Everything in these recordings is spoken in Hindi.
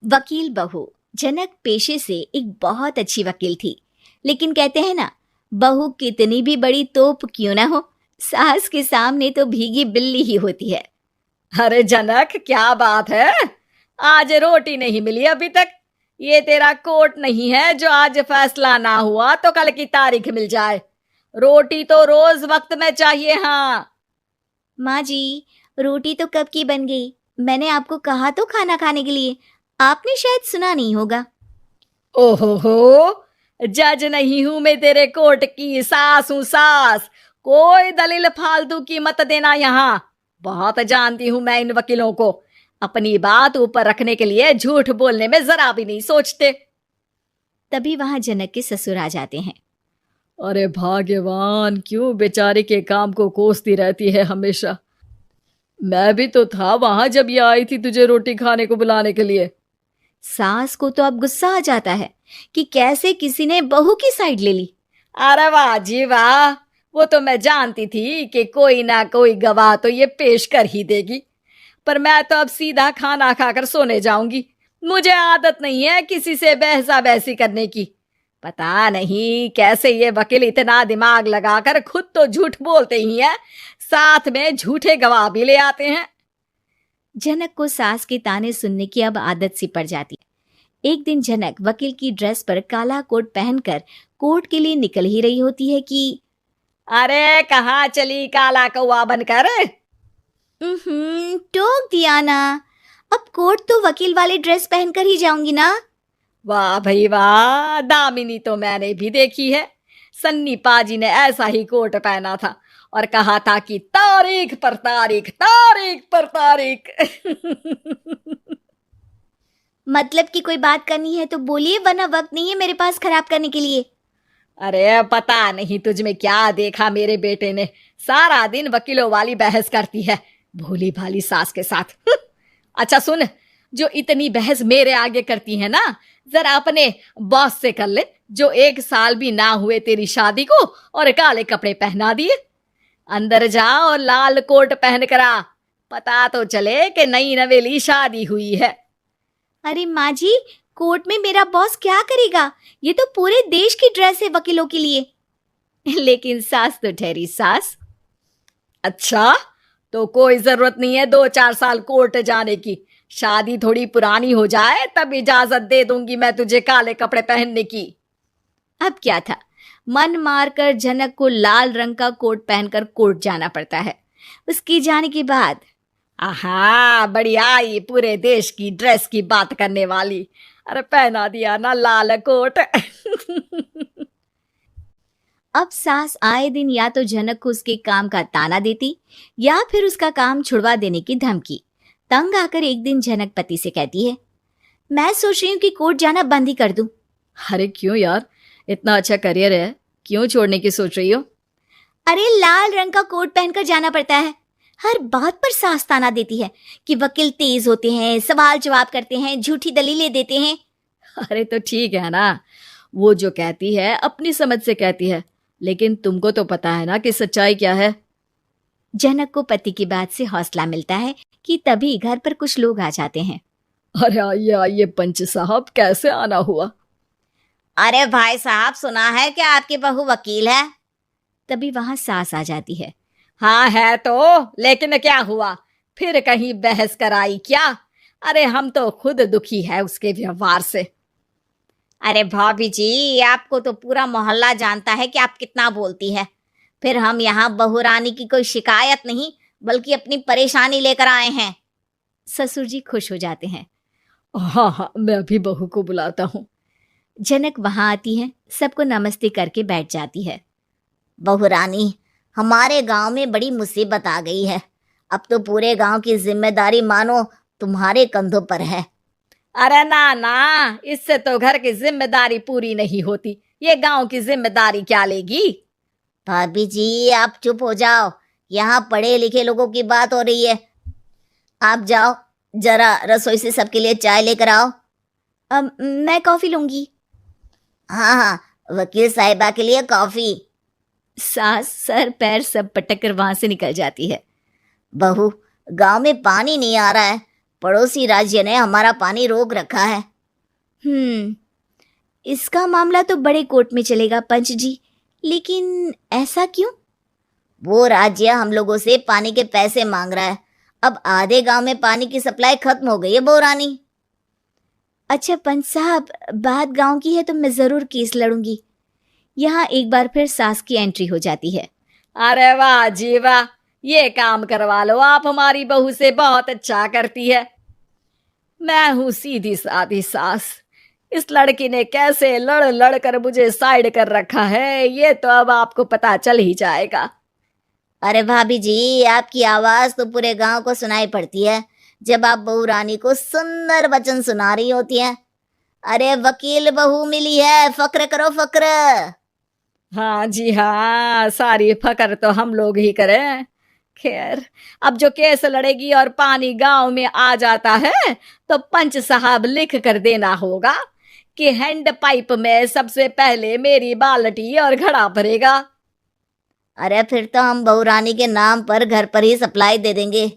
वकील बहू। जनक पेशे से एक बहुत अच्छी वकील थी, लेकिन कहते हैं ना, बहू कितनी भी बड़ी तोप क्यों ना हो, सास के सामने तो भीगी बिल्ली ही होती है। अरे जनक, क्या बात है, आज रोटी नहीं मिली अभी तक। ये तेरा कोर्ट नहीं है जो आज फैसला ना हुआ तो कल की तारीख मिल जाए। रोटी तो रोज वक्त में चाहिए। हाँ माँ जी, रोटी तो कब की बन गई। मैंने आपको कहा तो खाना खाने के लिए, आपने शायद सुना नहीं होगा। ओहो, जज नहीं हूं मैं तेरे कोर्ट की, सास हूं सास। कोई दलील फालतू की मत देना यहाँ। बहुत जानती हूं मैं इन वकीलों को, अपनी बात ऊपर रखने के लिए झूठ बोलने में जरा भी नहीं सोचते। तभी वहां जनक के ससुर आ जाते हैं। अरे भाग्यवान, क्यों बेचारे के काम को कोसती रहती है हमेशा। मैं भी तो था वहां जब ये आई थी तुझे रोटी खाने को बुलाने के लिए। सास को तो अब गुस्सा आ जाता है कि कैसे किसी ने बहू की साइड ले ली। अरे वाह जी वाह, वो तो मैं जानती थी कि कोई ना कोई गवाह तो ये पेश कर ही देगी। पर मैं तो अब सीधा खाना खाकर सोने जाऊंगी। मुझे आदत नहीं है किसी से बहसा बहसी करने की। पता नहीं कैसे ये वकील इतना दिमाग लगाकर खुद तो झूठ बोलते ही हैं, साथ में झूठे गवाह भी ले आते हैं। जनक को सास के ताने सुनने की अब आदत सी पड़ जाती है। एक दिन जनक वकील की ड्रेस पर काला कोट पहनकर कोर्ट के लिए निकल ही रही होती है कि अरे कहाँ चली काला कौवा बनकर। टोक दिया ना, अब कोर्ट तो वकील वाले ड्रेस पहनकर ही जाऊंगी ना। वाह भाई वाह, दामिनी तो मैंने भी देखी है। सन्नी पाजी ने ऐसा ही कोट पहना था और कहा था कि तारीख पर तारीख, तारीख पर तारीख। मतलब कि कोई बात करनी है तो बोलिए, वरना वक्त नहीं है मेरे पास खराब करने के लिए। अरे पता नहीं तुझ में क्या देखा मेरे बेटे ने, सारा दिन वकीलों वाली बहस करती है भोली भाली सास के साथ। अच्छा सुन, जो इतनी बहस मेरे आगे करती है ना, जरा अपने बॉस से कर ले, जो 1 साल भी ना हुए तेरी शादी को और काले कपड़े पहना दिए। अंदर जा और लाल कोट पहन कर आ, पता तो चले कि नई नवेली शादी हुई है। अरे माँ जी, कोर्ट में मेरा बॉस क्या करेगा, ये तो पूरे देश की ड्रेस है वकीलों के लिए। लेकिन सास तो ठहरी सास। अच्छा, तो कोई जरूरत नहीं है 2-4 साल कोर्ट जाने की। शादी थोड़ी पुरानी हो जाए तब इजाजत दे दूंगी मैं तुझे काले कपड़े पहनने की। अब क्या था, मन मारकर जनक को लाल रंग का कोट पहनकर कोर्ट जाना पड़ता है। उसके जाने के बाद आहा, बढ़िया, ये पूरे देश की ड्रेस की बात करने वाली। अरे पहना दिया ना लाल कोट। अब सास आए दिन या तो जनक को उसके काम का ताना देती या फिर उसका काम छुड़वा देने की धमकी। तंग आकर एक दिन जनक पति से कहती है, मैं सोच रही हूँ कि कोर्ट जाना बंद ही कर दूं। अरे क्यों यार, इतना अच्छा करियर है, क्यों छोड़ने की सोच रही हो? अरे लाल रंग का कोट पहनकर जाना पड़ता है। हर बात पर सास ताना देती है कि वकील तेज होते हैं, सवाल जवाब करते हैं, झूठी दलीलें देते हैं। अरे तो ठीक है ना, वो जो कहती है अपनी समझ से कहती है, लेकिन तुमको तो पता है ना कि सच्चाई क्या है। जनक को पति की बात से हौसला मिलता है कि तभी घर पर कुछ लोग आ जाते हैं। अरे आइए आइए पंच साहब, कैसे आना हुआ? अरे भाई साहब, सुना है कि आपकी बहू वकील है। तभी वहां सास आ जाती है। हाँ है तो, लेकिन क्या हुआ, फिर कहीं बहस कराई क्या? अरे हम तो खुद दुखी है उसके व्यवहार से। अरे भाभी जी, आपको तो पूरा मोहल्ला जानता है कि आप कितना बोलती है। फिर हम यहाँ बहू रानी की कोई शिकायत नहीं, बल्कि अपनी परेशानी लेकर आए हैं। ससुर जी खुश हो जाते हैं। हाँ हाँ, मैं अभी बहू को बुलाता हूँ। जनक वहां आती है, सबको नमस्ते करके बैठ जाती है। बहू रानी, हमारे गांव में बड़ी मुसीबत आ गई है। अब तो पूरे गांव की जिम्मेदारी मानो तुम्हारे कंधों पर है। अरे ना ना, इससे तो घर की जिम्मेदारी पूरी नहीं होती, ये गांव की जिम्मेदारी क्या लेगी? भाभी जी, आप चुप हो जाओ, यहाँ पढ़े लिखे लोगों की बात हो रही है। आप जाओ, जरा रसोई से सबके लिए चाय लेकर आओ। मैं कॉफी लूंगी। हाँ हाँ, वकील साहिबा के लिए कॉफी। सास सर पैर सब पटक कर वहां से निकल जाती है। बहू, गांव में पानी नहीं आ रहा है, पड़ोसी राज्य ने हमारा पानी रोक रखा है। इसका मामला तो बड़े कोर्ट में चलेगा पंच जी, लेकिन ऐसा क्यों? वो राज्य हम लोगों से पानी के पैसे मांग रहा है। अब आधे गांव में पानी की सप्लाई खत्म हो गई है बहुरानी। अच्छा पंच साहब, बात गांव की है तो मैं जरूर केस लड़ूंगी। यहाँ एक बार फिर सास की एंट्री हो जाती है। अरे वाह जी वाह, ये काम करवा लो आप हमारी बहू से, बहुत अच्छा करती है। मैं हूं सीधी सादी सास। इस लड़की ने कैसे लड़ लड़ कर मुझे साइड कर रखा है, ये तो अब आपको पता चल ही जाएगा। अरे भाभी जी, आपकी आवाज तो पूरे गांव को सुनाई पड़ती है जब आप बहू रानी को सुंदर वचन सुना रही होती हैं। अरे वकील बहू मिली है, फक्र करो फक्र। हाँ जी हाँ, सारी फकर तो हम लोग ही करें। खैर, अब जो केस लड़ेगी और पानी गांव में आ जाता है तो पंच साहब लिख कर देना होगा कि हैंड पाइप में सबसे पहले मेरी बाल्टी और घड़ा भरेगा। अरे फिर तो हम बहू रानी के नाम पर घर पर ही सप्लाई दे देंगे,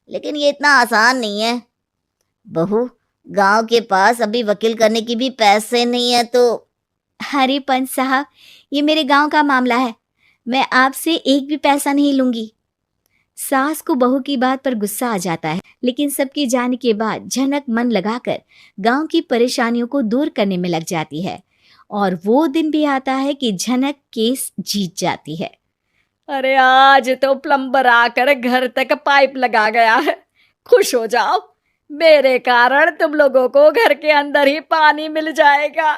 लेकिन ये इतना आसान नहीं है। बहू, गांव के पास अभी वकील करने की भी पैसे नहीं है तो। अरे पंच साहब, ये मेरे गांव का मामला है, मैं आपसे एक भी पैसा नहीं लूंगी। सास को बहू की बात पर गुस्सा आ जाता है, लेकिन सबके जाने के बाद झनक मन लगाकर गांव की परेशानियों को दूर करने में लग जाती है। और वो दिन भी आता है कि झनक केस जीत जाती है। अरे आज तो प्लम्बर आकर घर तक पाइप लगा गया है। खुश हो जाओ, मेरे कारण तुम लोगों को घर के अंदर ही पानी मिल जाएगा।